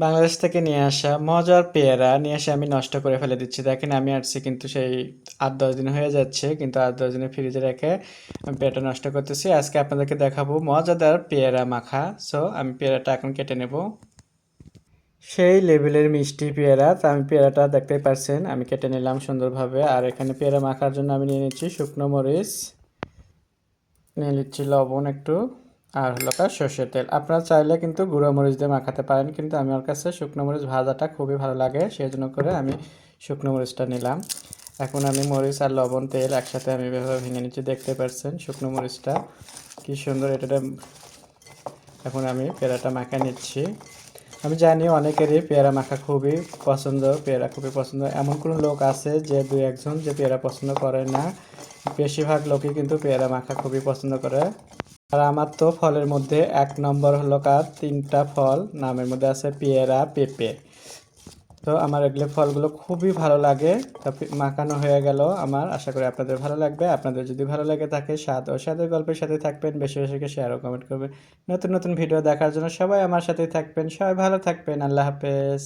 বাংলাদেশ থেকে নিয়ে আসা মজার পেয়ারা নিয়ে এসে আমি নষ্ট করে ফেলে দিচ্ছি। দেখেন আমি আসছি কিন্তু সেই ৮-১০ দিন হয়ে যাচ্ছে, কিন্তু ৮-১০ দিনে ফ্রিজে রেখে আমি পেয়ারাটা নষ্ট করতেছি। আজকে আপনাদেরকে দেখাবো মজাদার পেয়ারা মাখা। সো আমি পেয়ারাটা এখন কেটে নেব। সেই লেভেলের মিষ্টি পেয়ারা, তো আমি পেয়ারাটা দেখতেই পারছেন আমি কেটে নিলাম সুন্দরভাবে। আর এখানে পেয়ারা মাখার জন্য আমি নিয়ে নিচ্ছি শুকনো মরিচ, নিয়ে নিচ্ছি লবণ একটু, আর হলো সর্ষের তেল। আপনারা চাইলে কিন্তু গুঁড়ো মরিচ দিয়ে মাখাতে পারেন, কিন্তু আমার কাছে শুকনো মরিচ ভাজাটা খুবই ভালো লাগে, সেই জন্য করে আমি শুকনো মরিচটা নিলাম। এখন আমি মরিচ আর লবণ তেল একসাথে আমি এভাবে ভেঙে নিচ্ছি, দেখতে পাচ্ছেন শুকনো মরিচটা কি সুন্দর এটা। এখন আমি পেয়ারাটা মাখা নিচ্ছি। আমি জানি অনেকেরই পেয়ারা মাখা খুবই পছন্দ, পেয়ারা খুবই পছন্দ। এমন কোনো লোক আছে যে দুই একজন যে পেয়ারা পছন্দ করে না, বেশিরভাগ লোকই কিন্তু পেয়ারা মাখা খুবই পছন্দ করে। আর আমার তো ফলের মধ্যে এক নম্বর হলো তিনটা ফল নামের মধ্যে আছে পেয়ারা, পেঁপে। তো আমার এগুলো ফলগুলো খুবই ভালো লাগে। তো মাখানো হয়ে গেল আমার, আশা করি আপনাদের ভালো লাগবে। আপনাদের যদি ভালো লাগে থাকে স্বাদ ও স্বাদের গল্পের সাথে থাকবেন, বেশি বেশি করে শেয়ার ও কমেন্ট করবেন। নতুন নতুন ভিডিও দেখার জন্য সবাই আমার সাথেই থাকবেন। সবাই ভালো থাকবেন। আল্লাহ হাফেজ।